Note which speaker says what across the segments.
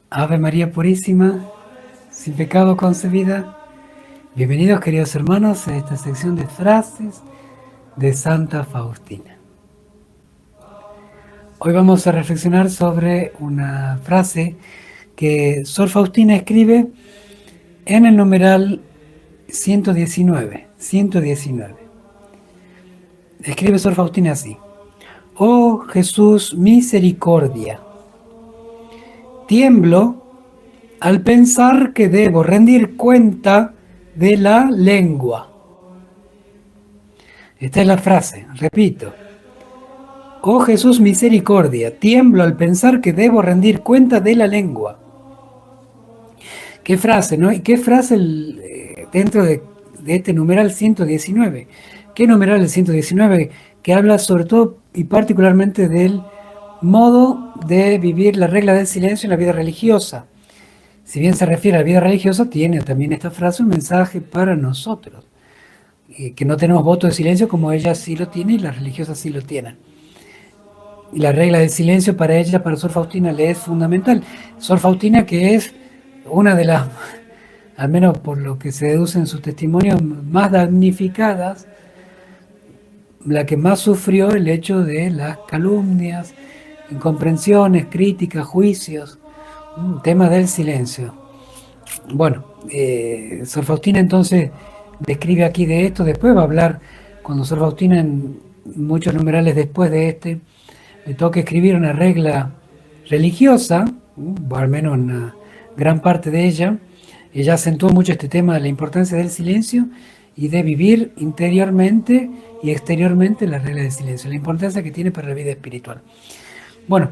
Speaker 1: Ave María Purísima, sin pecado concebida. Bienvenidos, queridos hermanos, a esta sección de frases de Santa Faustina. Hoy vamos a reflexionar sobre una frase que Sor Faustina escribe en el numeral 119. Escribe Sor Faustina así: Oh Jesús, misericordia. Tiemblo al pensar que debo rendir cuenta de la lengua. Esta es la frase, repito. Oh Jesús, misericordia. Tiemblo al pensar que debo rendir cuenta de la lengua. ¿Qué frase, no? ¿Y qué frase dentro de este numeral 119? ¿Qué numeral del 119? Que habla sobre todo y particularmente del modo de vivir la regla del silencio en la vida religiosa. Si bien se refiere a la vida religiosa, tiene también esta frase un mensaje para nosotros, que no tenemos voto de silencio como ella sí lo tiene y las religiosas sí lo tienen. Y la regla del silencio para ella, para Sor Faustina, le es fundamental. Sor Faustina, que es una de las, al menos por lo que se deduce en sus testimonios, más damnificadas, la que más sufrió el hecho de las calumnias, incomprensiones, críticas, juicios, tema del silencio. Bueno, Sor Faustina entonces describe aquí de esto, después va a hablar, cuando Sor Faustina en muchos numerales después de este, le toca escribir una regla religiosa, o al menos una gran parte de ella acentuó mucho este tema de la importancia del silencio y de vivir interiormente y exteriormente la regla del silencio, la importancia que tiene para la vida espiritual. Bueno,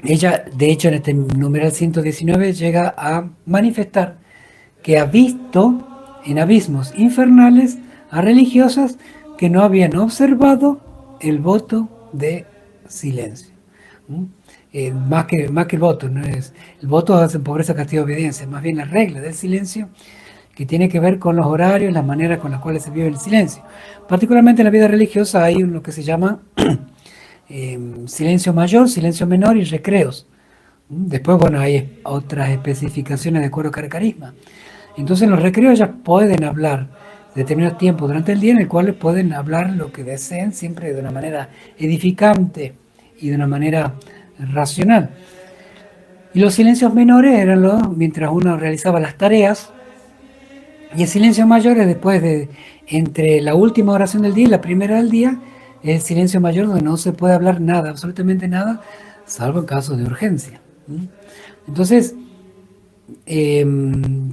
Speaker 1: ella, de hecho, en este numeral 119 llega a manifestar que ha visto en abismos infernales a religiosas que no habían observado el voto de silencio. Más que el voto, no es el voto hace pobreza, castigo, obediencia, más bien la regla del silencio, que tiene que ver con los horarios, las maneras con las cuales se vive el silencio. Particularmente en la vida religiosa hay lo que se llama silencio mayor, silencio menor y recreos. Después, bueno, hay otras especificaciones de acuerdo a cada carisma. Entonces, en los recreos ya pueden hablar determinados tiempos durante el día en el cual pueden hablar lo que deseen, siempre de una manera edificante y de una manera racional. Y los silencios menores eran mientras uno realizaba las tareas, y el silencio mayor es después de, entre la última oración del día y la primera del día, es el silencio mayor donde no se puede hablar nada, absolutamente nada, salvo en casos de urgencia. Entonces,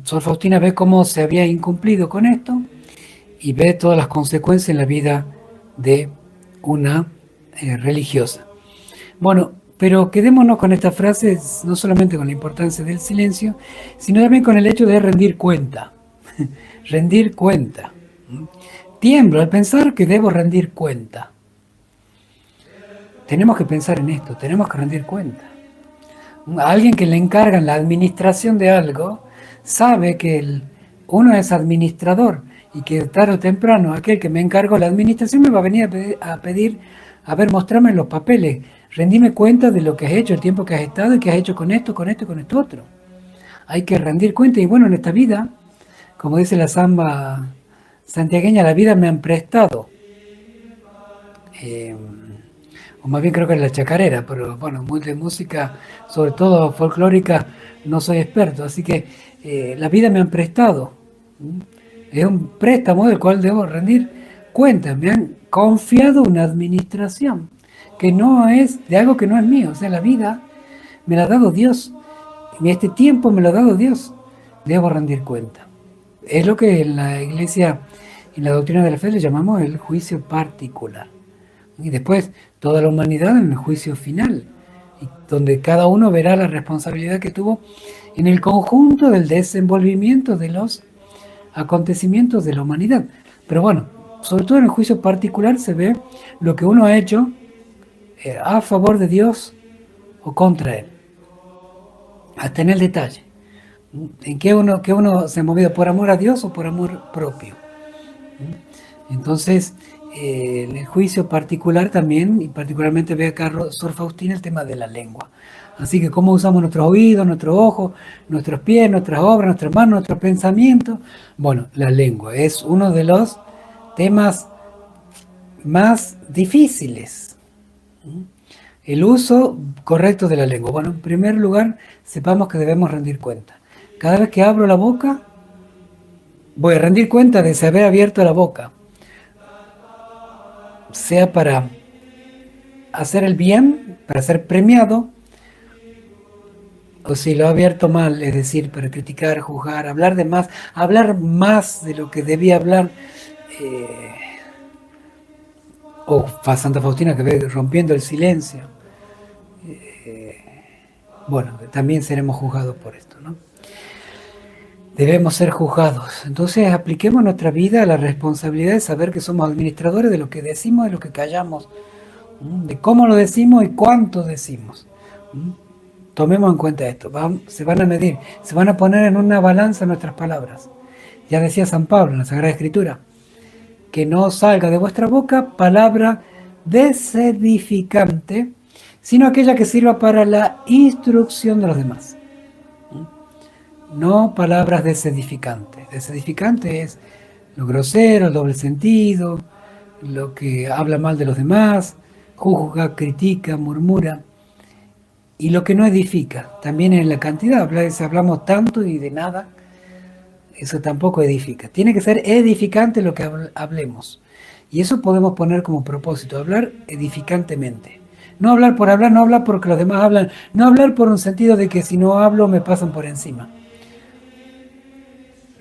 Speaker 1: Sor Faustina ve cómo se había incumplido con esto y ve todas las consecuencias en la vida de una religiosa. Bueno, pero quedémonos con esta frase, no solamente con la importancia del silencio, sino también con el hecho de rendir cuenta. Rendir cuenta. Tiemblo al pensar que debo rendir cuenta. Tenemos que pensar en esto, tenemos que rendir cuenta. A alguien que le encargan la administración de algo, sabe que uno es administrador y que tarde o temprano aquel que me encargó la administración me va a venir a pedir, a ver, mostrarme los papeles, rendime cuenta de lo que has hecho, el tiempo que has estado y que has hecho con esto, con esto y con esto otro. Hay que rendir cuenta y bueno, en esta vida, como dice la samba santiagueña, la vida me han prestado. O más bien creo que es la chacarera, pero bueno, muy de música, sobre todo folclórica, no soy experto, así que la vida me han prestado. Es un préstamo del cual debo rendir cuentas. Me han confiado una administración que no es de algo que no es mío. O sea, la vida me la ha dado Dios. Y este tiempo me lo ha dado Dios. Debo rendir cuenta. Es lo que en la Iglesia, en la doctrina de la fe, le llamamos el juicio particular. Y después toda la humanidad en el juicio final, donde cada uno verá la responsabilidad que tuvo en el conjunto del desenvolvimiento de los acontecimientos de la humanidad. Pero bueno, sobre todo en el juicio particular se ve lo que uno ha hecho a favor de Dios o contra Él, hasta en el detalle. En qué uno se ha movido, por amor a Dios o por amor propio. Entonces, en el juicio particular también, y particularmente ve acá Sor Faustina el tema de la lengua. Así que cómo usamos nuestros oídos, nuestros ojos, nuestros pies, nuestras obras, nuestras manos, nuestros pensamientos. Bueno, la lengua es uno de los temas más difíciles. El uso correcto de la lengua. Bueno, en primer lugar, sepamos que debemos rendir cuenta. Cada vez que abro la boca, voy a rendir cuenta de haber abierto la boca, sea para hacer el bien, para ser premiado, o si lo he abierto mal, es decir, para criticar, juzgar, hablar más de lo que debía hablar, eh, o Santa Faustina que ve rompiendo el silencio. Bueno, también seremos juzgados por esto, ¿no? Debemos ser juzgados. Entonces apliquemos nuestra vida a la responsabilidad de saber que somos administradores de lo que decimos y lo que callamos, de cómo lo decimos y cuánto decimos. Tomemos en cuenta esto. Se van a medir, se van a poner en una balanza nuestras palabras. Ya decía San Pablo en la Sagrada Escritura, que no salga de vuestra boca palabra desedificante, sino aquella que sirva para la instrucción de los demás. No palabras desedificantes. Desedificante es lo grosero, el doble sentido, lo que habla mal de los demás, juzga, critica, murmura. Y lo que no edifica, también en la cantidad, hablamos tanto y de nada, eso tampoco edifica. Tiene que ser edificante lo que hablemos. Y eso podemos poner como propósito, hablar edificantemente. No hablar por hablar, no hablar porque los demás hablan, no hablar por un sentido de que si no hablo me pasan por encima.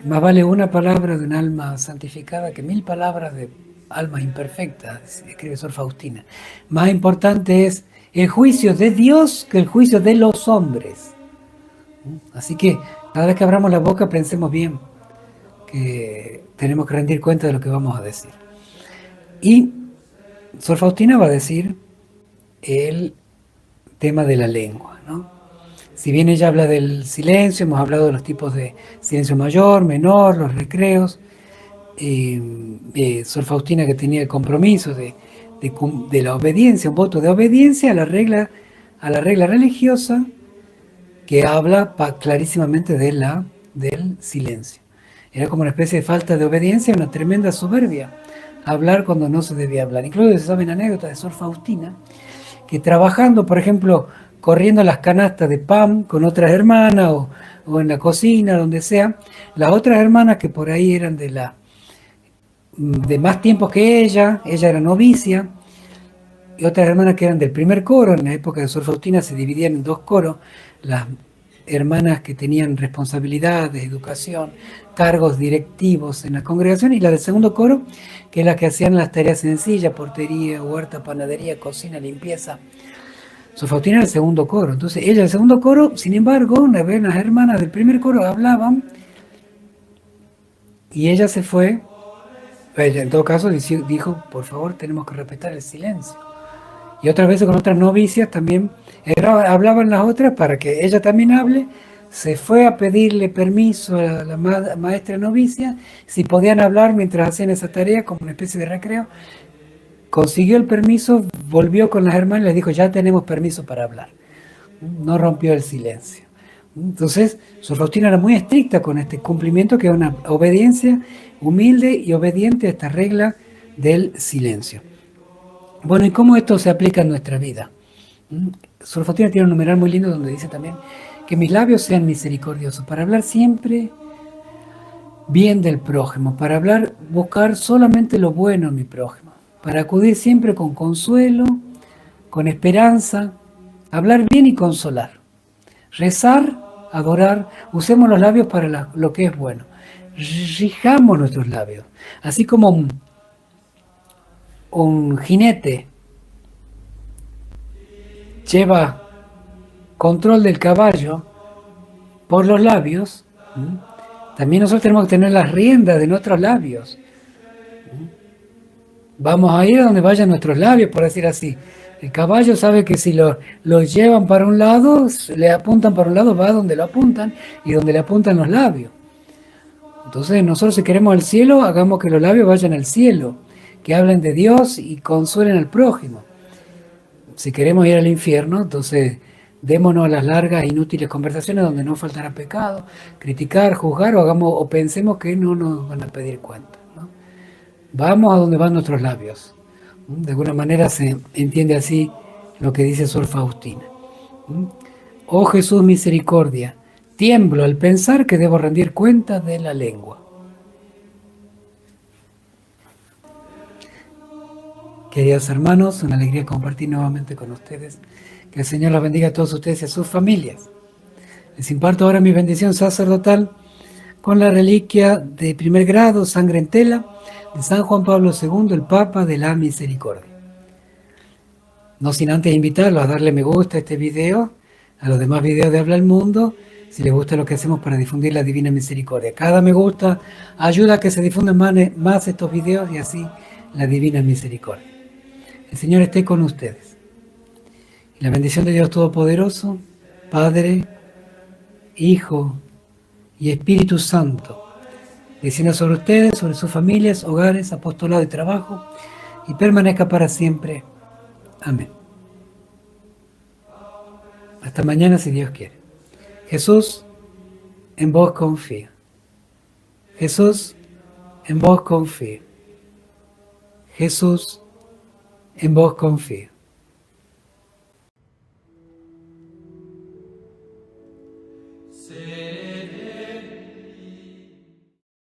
Speaker 1: Más vale una palabra de un alma santificada que 1000 palabras de almas imperfectas, escribe Sor Faustina. Más importante es el juicio de Dios que el juicio de los hombres. Así que cada vez que abramos la boca pensemos bien que tenemos que rendir cuenta de lo que vamos a decir. Y Sor Faustina va a decir el tema de la lengua, ¿no? Si bien ella habla del silencio, hemos hablado de los tipos de silencio mayor, menor, los recreos, Sor Faustina que tenía el compromiso de la obediencia, un voto de obediencia a la regla religiosa que habla clarísimamente del silencio. Era como una especie de falta de obediencia, una tremenda soberbia, hablar cuando no se debía hablar. Incluso se saben anécdotas de Sor Faustina, que trabajando, por ejemplo, corriendo las canastas de pan con otras hermanas o en la cocina, donde sea, las otras hermanas que por ahí eran de más tiempo que ella era novicia, y otras hermanas que eran del primer coro. En la época de Sor Faustina se dividían en 2 coros, las hermanas que tenían responsabilidades, educación, cargos directivos en la congregación, y la del segundo coro, que es la que hacían las tareas sencillas, portería, huerta, panadería, cocina, limpieza. Sor Faustina era el segundo coro. Entonces ella el segundo coro, sin embargo, una vez las hermanas del primer coro hablaban y ella se fue. Ella en todo caso dijo, por favor, tenemos que respetar el silencio. Y otras veces con otras novicias también hablaban las otras para que ella también hable. Se fue a pedirle permiso a la maestra novicia si podían hablar mientras hacían esa tarea como una especie de recreo. Consiguió el permiso, volvió con las hermanas y les dijo, ya tenemos permiso para hablar. No rompió el silencio. Entonces, Sor Faustina era muy estricta con este cumplimiento, que es una obediencia humilde y obediente a esta regla del silencio. Bueno, ¿y cómo esto se aplica en nuestra vida? Sor Faustina tiene un numeral muy lindo donde dice también que mis labios sean misericordiosos, para hablar siempre bien del prójimo, para buscar solamente lo bueno en mi prójimo, para acudir siempre con consuelo, con esperanza, hablar bien y consolar, rezar, adorar, usemos los labios para lo que es bueno, rijamos nuestros labios, así como un jinete lleva control del caballo por los labios, también nosotros tenemos que tener las riendas de nuestros labios. Vamos a ir a donde vayan nuestros labios, por decir así. El caballo sabe que si lo llevan para un lado, le apuntan para un lado, va donde lo apuntan y donde le apuntan los labios. Entonces nosotros si queremos el cielo, hagamos que los labios vayan al cielo, que hablen de Dios y consuelen al prójimo. Si queremos ir al infierno, entonces démonos a las largas e inútiles conversaciones donde no faltará pecado, criticar, juzgar o pensemos que no nos van a pedir cuenta, ¿no? Vamos a donde van nuestros labios. De alguna manera se entiende así lo que dice Sor Faustina. Oh Jesús misericordia, tiemblo al pensar que debo rendir cuenta de la lengua. Queridos hermanos, una alegría compartir nuevamente con ustedes. Que el Señor los bendiga a todos ustedes y a sus familias. Les imparto ahora mi bendición sacerdotal con la reliquia de primer grado, sangre en tela, de San Juan Pablo II, el Papa de la Misericordia. No sin antes invitarlos a darle me gusta a este video, a los demás videos de Habla el Mundo, si les gusta lo que hacemos para difundir la Divina Misericordia. Cada me gusta ayuda a que se difundan más estos videos y así la Divina Misericordia. El Señor esté con ustedes. Y la bendición de Dios Todopoderoso, Padre, Hijo y Espíritu Santo, descienda sobre ustedes, sobre sus familias, hogares, apostolado y trabajo, y permanezca para siempre. Amén. Hasta mañana si Dios quiere. Jesús, en vos confío. Jesús, en vos confío. Jesús, en vos confío.